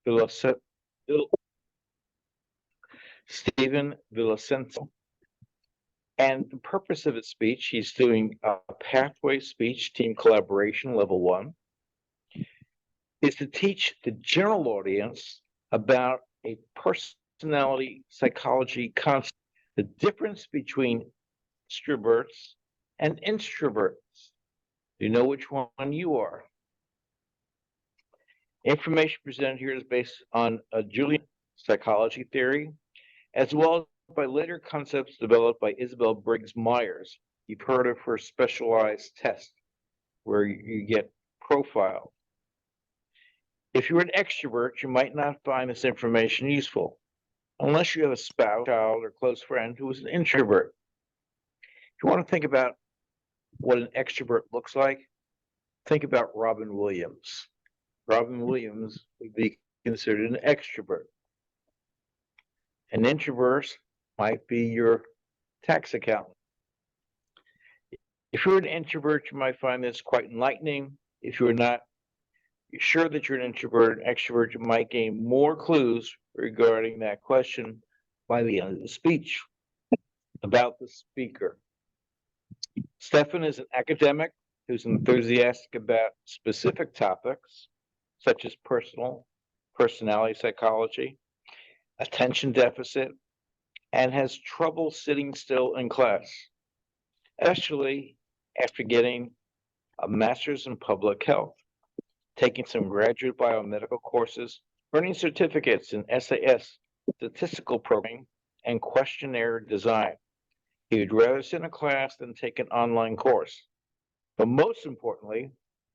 Villacent- Stephan Villacento. And the purpose of his speech, he's doing a pathway speech team collaboration level 1, is to teach the general audience about a personality psychology concept, the difference between extroverts and introverts. You know which one you are. Information presented here is based on a Julian psychology theory, as well as by later concepts developed by Isabel Briggs Myers. You've heard of her specialized test, where you get profiled. If you're an extrovert, you might not find this information useful, unless you have a spouse, child, or close friend who is an introvert. If you want to think about what an extrovert looks like, think about Robin Williams. Robin Williams would be considered an extrovert. An introvert might be your tax accountant. If you're an introvert, you might find this quite enlightening. If you're not sure that you're an introvert or an extrovert, you might gain more clues regarding that question by the end of the speech. About the speaker. Stephan is an academic who's enthusiastic about specific topics, such as personality psychology, attention deficit, and has trouble sitting still in class, especially after getting a master's in public health, taking some graduate biomedical courses, earning certificates in SAS, statistical programming, and questionnaire design. He would rather sit in a class than take an online course. But most importantly,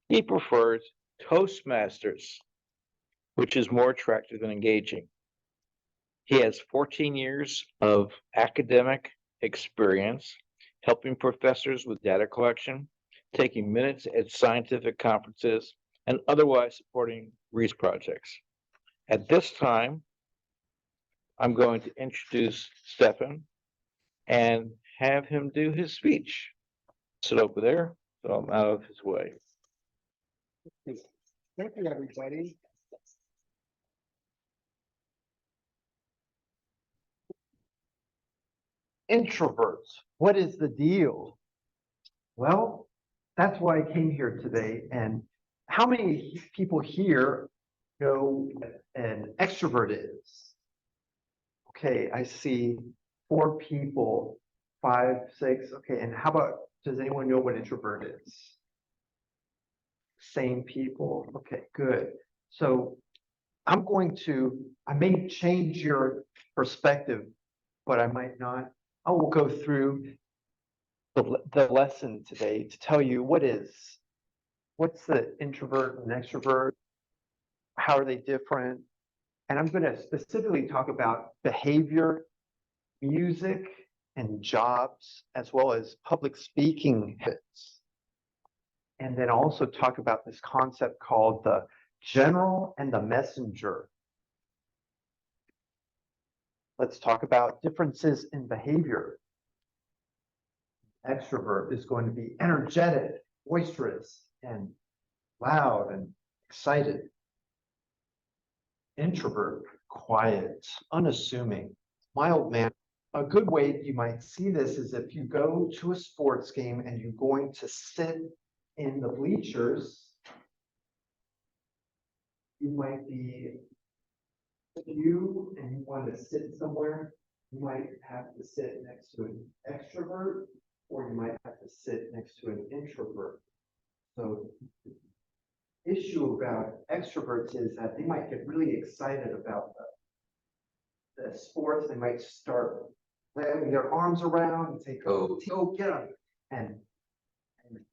he prefers Toastmasters, which is more attractive and engaging. He has 14 years of academic experience helping professors with data collection, taking minutes at scientific conferences, and otherwise supporting research projects. At this time, I'm going to introduce Stephan and have him do his speech. Sit over there, so I'm out of his way. Thank you, everybody. Introverts, what is the deal? Well, that's why I came here today. And how many people here know what an extrovert is? Okay, I see 4 people, 5, 6. Okay, and how about, does anyone know what introvert is? Same people. Okay, good. So I may change your perspective, but I might not. I will go through the lesson today to tell you what's the introvert and extrovert, how are they different, and I'm going to specifically talk about behavior, music, and jobs, as well as public speaking habits. And then also talk about this concept called the general and the messenger. Let's talk about differences in behavior. Extrovert is going to be energetic, boisterous, and loud and excited. Introvert, quiet, unassuming, mild-mannered. A good way you might see this is if you go to a sports game and you're going to sit in the bleachers, you might be and you want to sit somewhere, you might have to sit next to an extrovert, or you might have to sit next to an introvert. So the issue about extroverts is that they might get really excited about the sports. They might start waving their arms around and say, go, get them. And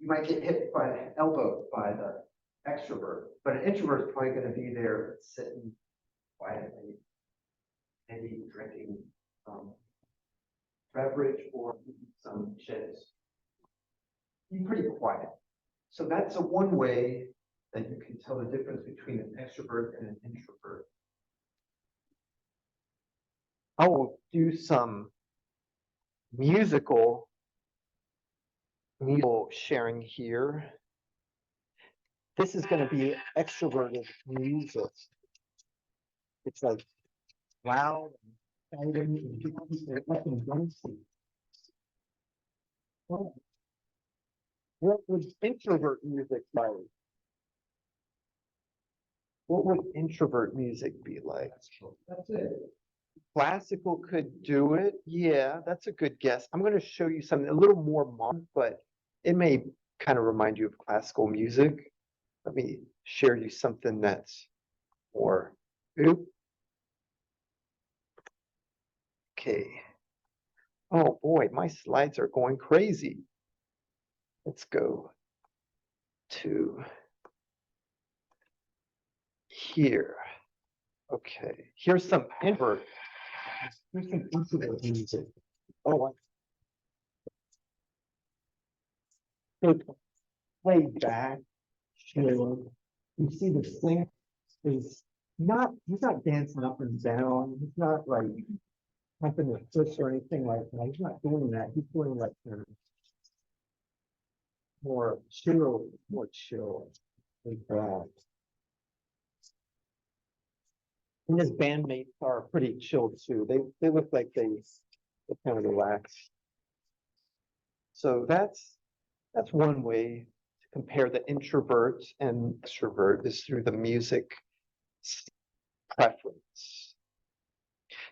you might get hit by the elbow by the extrovert. But an introvert is probably going to be there sitting quietly, maybe drinking beverage or some chips. Be pretty quiet. So that's one way that you can tell the difference between an extrovert and an introvert. I will do some musical sharing here. This is going to be extroverted music. It's like loud and exciting and people keep their up and dancing. Oh, what would introvert music like? What would introvert music be like? That's it. Classical could do it. Yeah, that's a good guess. I'm going to show you something a little more modern, but it may kind of remind you of classical music. Let me share you something that's more. Oop. Okay. Oh boy, my slides are going crazy. Let's go to here. Okay, here's some introvert. Here's some introvert music. Oh, so play back. You see the singer is not, he's not dancing up and down. He's not like pumping his fists or anything like that. He's not doing that. He's doing like more chill, like that. And his bandmates are pretty chill too. They look like they kind of relax. So that's one way to compare the introvert and extrovert is through the music preference.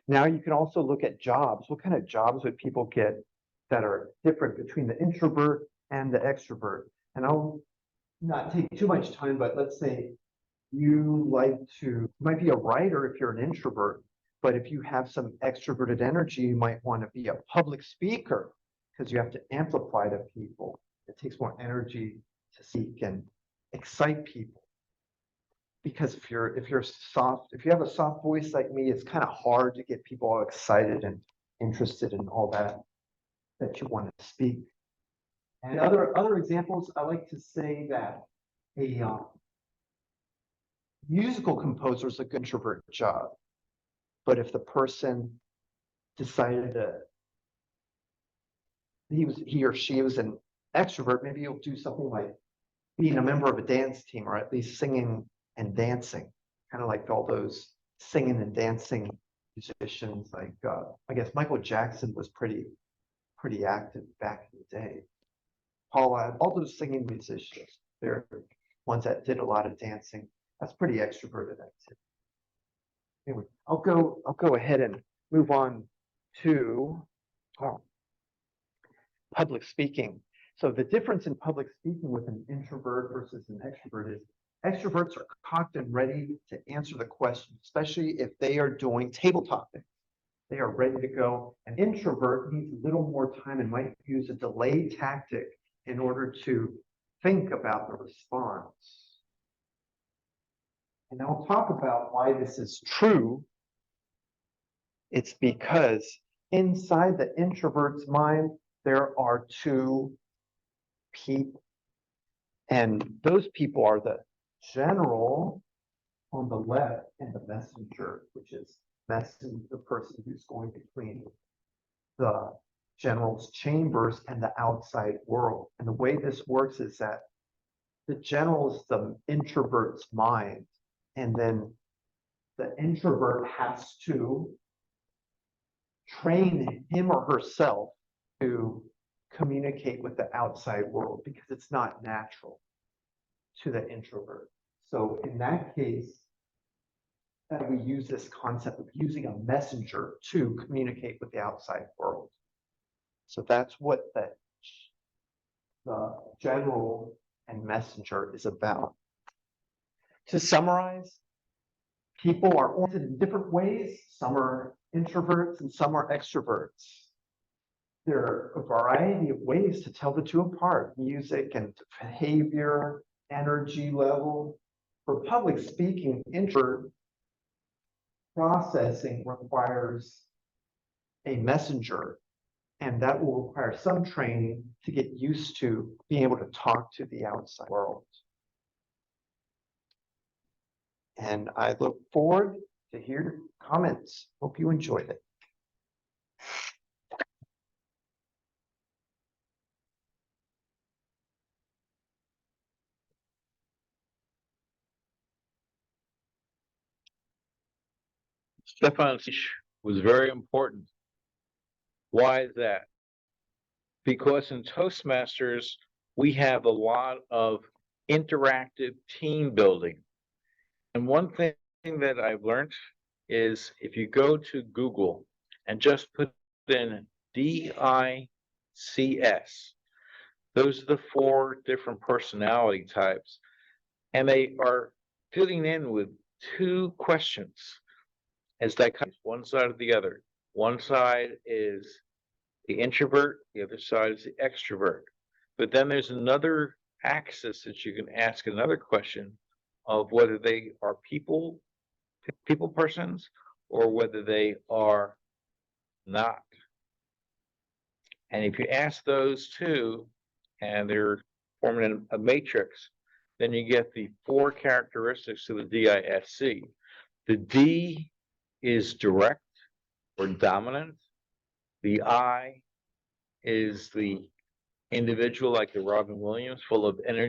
Now you can also look at jobs. What kind of jobs would people get that are different between the introvert and the extrovert? And I'll not take too much time, but let's say you might be a writer if you're an introvert, but if you have some extroverted energy, you might want to be a public speaker because you have to amplify the people. It takes more energy to speak and excite people. Because if you have a soft voice like me, it's kind of hard to get people all excited and interested in all that you want to speak. And other examples, I like to say that a musical composer is a good introvert job. But if the person decided he or she was an extrovert, maybe you'll do something like being a member of a dance team or at least singing and dancing, kind of like all those singing and dancing musicians. Like I guess Michael Jackson was pretty active back in the day. Paula, all those singing musicians, they're ones that did a lot of dancing. That's pretty extroverted activity. Anyway, I'll go ahead and move on to public speaking. So the difference in public speaking with an introvert versus an extrovert is extroverts are cocked and ready to answer the question, especially if they are doing table topics. They are ready to go. An introvert needs a little more time and might use a delay tactic in order to think about the response. And I'll talk about why this is true. It's because inside the introvert's mind, there are two people. And those people are the general on the left and the messenger, which is the person who's going between the general's chambers and the outside world. And the way this works is that the general is the introvert's mind, and then the introvert has to train him or herself to communicate with the outside world because it's not natural to the introvert. So in that case, we use this concept of using a messenger to communicate with the outside world. So that's what the general and messenger is about. To summarize, people are oriented in different ways. Some are introverts and some are extroverts. There are a variety of ways to tell the two apart: music and behavior, energy level. For public speaking, introvert processing requires a messenger, and that will require some training to get used to being able to talk to the outside world. And I look forward to hear comments. Hope you enjoyed it. Stephan's speech was very important. Why is that? Because in Toastmasters, we have a lot of interactive team building. And one thing that I've learned is if you go to Google and just put in DICS, those are the 4 different personality types. And they are filling in with 2 questions as dichotomies, one side or the other. One side is the introvert, the other side is the extrovert. But then there's another axis that you can ask another question of whether they are people persons or whether they are not. And if you ask those 2 and they're forming a matrix, then you get the 4 characteristics of the DISC. The D is direct or dominant. The I is the individual, like the Robin Williams, full of energy